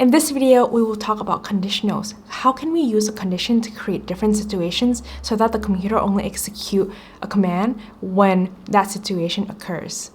In this video, we will talk about conditionals. How can we use a condition to create different situations so that the computer only execute a command when that situation occurs?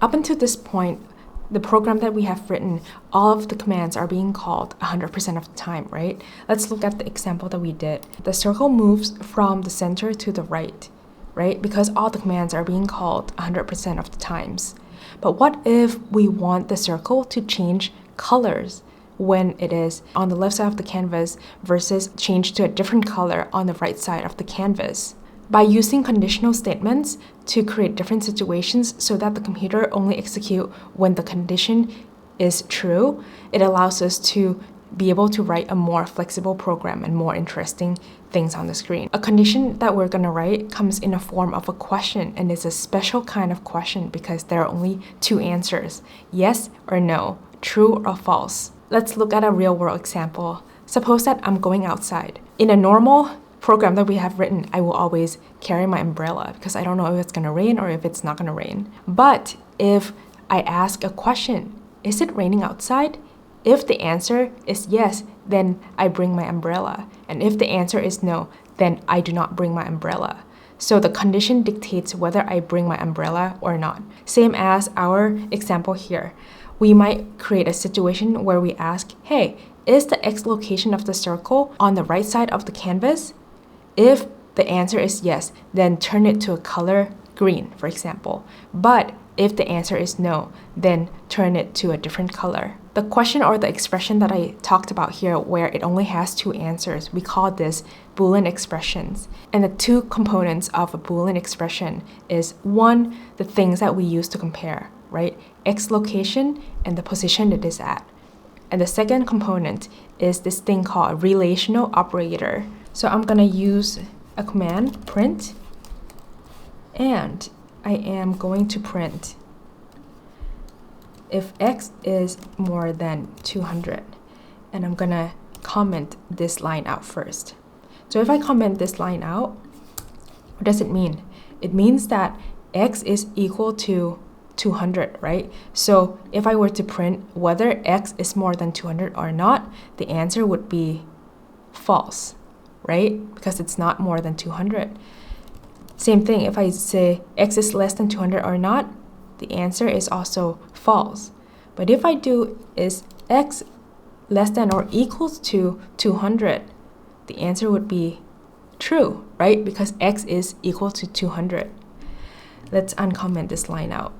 Up until this point, the program that we have written, all of the commands are being called 100% of the time, right? Let's look at the example that we did. The circle moves from the center to the right, right? Because all the commands are being called 100% of the times. But what if we want the circle to change colors when it is on the left side of the canvas versus change to a different color on the right side of the canvas? By using conditional statements to create different situations so that the computer only execute when the condition is true, it allows us to be able to write a more flexible program and more interesting things on the screen. A condition that we're going to write comes in a form of a question, and it's a special kind of question because there are only two answers, yes or no, true or false. Let's look at a real-world example. Suppose that I'm going outside. In a normal program that we have written, I will always carry my umbrella because I don't know if it's going to rain or if it's not going to rain. But if I ask a question, is it raining outside? If the answer is yes, then I bring my umbrella. And if the answer is no, then I do not bring my umbrella. So the condition dictates whether I bring my umbrella or not. Same as our example here. We might create a situation where we ask, hey, is the X location of the circle on the right side of the canvas? If the answer is yes, then turn it to a color green, for example. But if the answer is no, then turn it to a different color. The question or the expression that I talked about here, where it only has two answers, we call this Boolean expressions. And the two components of a Boolean expression is one, the things that we use to compare, right? X location and the position it is at. And the second component is this thing called a relational operator. So I'm gonna use a command, print, and I am going to print if X is more than 200. And I'm gonna comment this line out first. So if I comment this line out, what does it mean? It means that X is equal to 200, right? So if I were to print whether X is more than 200 or not, the answer would be false, right? Because it's not more than 200. Same thing, if I say X is less than 200 or not, the answer is also false. But if I do is X less than or equals to 200, the answer would be true, right? Because X is equal to 200. Let's uncomment this line out.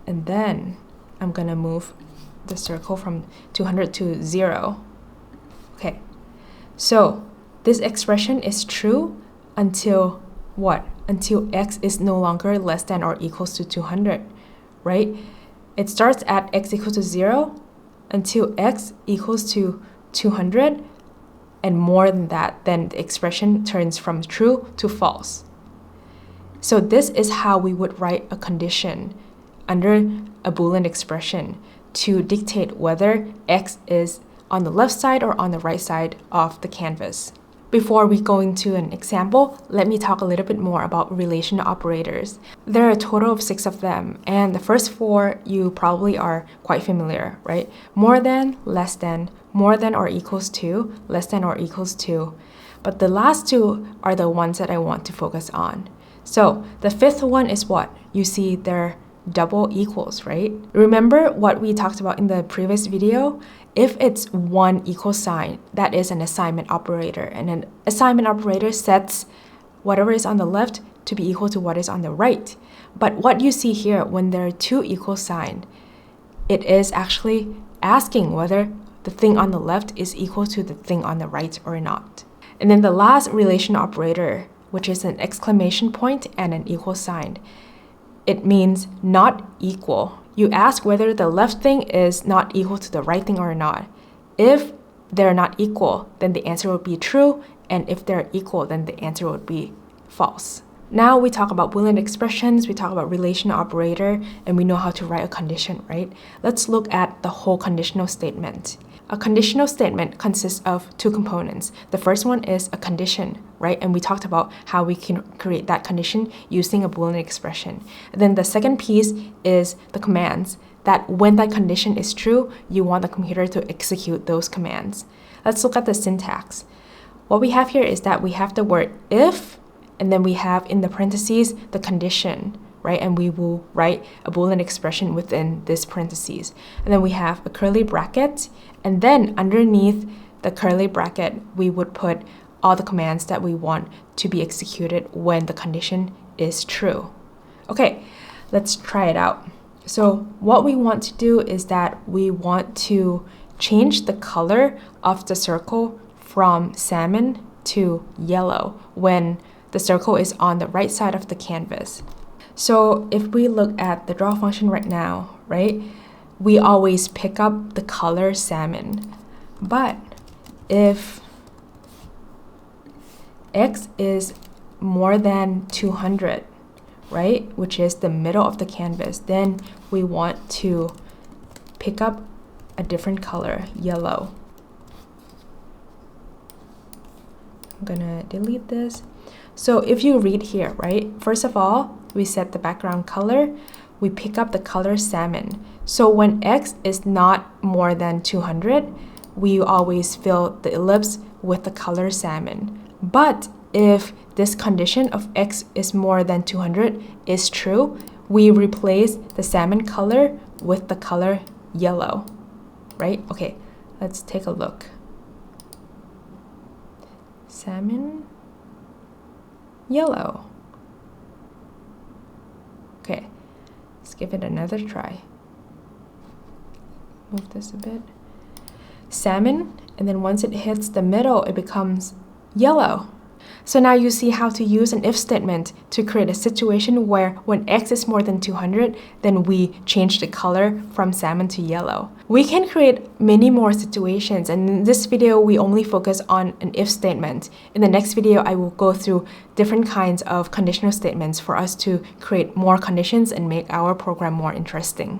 And then I'm gonna move the circle from 200 to 0. Okay, so this expression is true until what? Until X is no longer less than or equals to 200, right? It starts at X equals to 0 until X equals to 200 and more than that, then the expression turns from true to false. So this is how we would write a condition under a Boolean expression to dictate whether X is on the left side or on the right side of the canvas. Before we go into an example, let me talk a little bit more about relational operators. There are a total of 6 of them, and the first 4 you probably are quite familiar, right? More than, less than, more than or equals to, less than or equals to. But the last 2 are the ones that I want to focus on. So the 5th one is what? You see they're double equals, right? Remember what we talked about in the previous video? If it's one equal sign, that is an assignment operator. And an assignment operator sets whatever is on the left to be equal to what is on the right. But what you see here, when there are 2 equal signs, it is actually asking whether the thing on the left is equal to the thing on the right or not. And then the last relational operator, which is an exclamation point and an equal sign, it means not equal. You ask whether the left thing is not equal to the right thing or not. If they're not equal, then the answer would be true, and if they're equal, then the answer would be false. Now we talk about Boolean expressions, we talk about relational operator, and we know how to write a condition, right? Let's look at the whole conditional statement. A conditional statement consists of two components. The first one is a condition, right? And we talked about how we can create that condition using a Boolean expression. And then the second piece is the commands, that when that condition is true, you want the computer to execute those commands. Let's look at the syntax. What we have here is that we have the word if, and then we have in the parentheses the condition, right? And we will write a Boolean expression within this parentheses. And then we have a curly bracket, and then underneath the curly bracket, we would put all the commands that we want to be executed when the condition is true. Okay, let's try it out. So what we want to do is that we want to change the color of the circle from salmon to yellow when the circle is on the right side of the canvas. So if we look at the draw function right now, right, we always pick up the color salmon. But if x is more than 200, right, which is the middle of the canvas, then we want to pick up a different color, yellow. I'm gonna delete this. So if you read here, right, first of all, we set the background color, we pick up the color salmon. So when x is not more than 200, we always fill the ellipse with the color salmon. But if this condition of x is more than 200 is true, we replace the salmon color with the color yellow, right? Okay, let's take a look. Salmon, yellow. Okay, let's give it another try. Move this a bit. Salmon, and then once it hits the middle, it becomes yellow. So now you see how to use an if statement to create a situation where when x is more than 200, then we change the color from salmon to yellow. We can create many more situations, and in this video, we only focus on an if statement. In the next video, I will go through different kinds of conditional statements for us to create more conditions and make our program more interesting.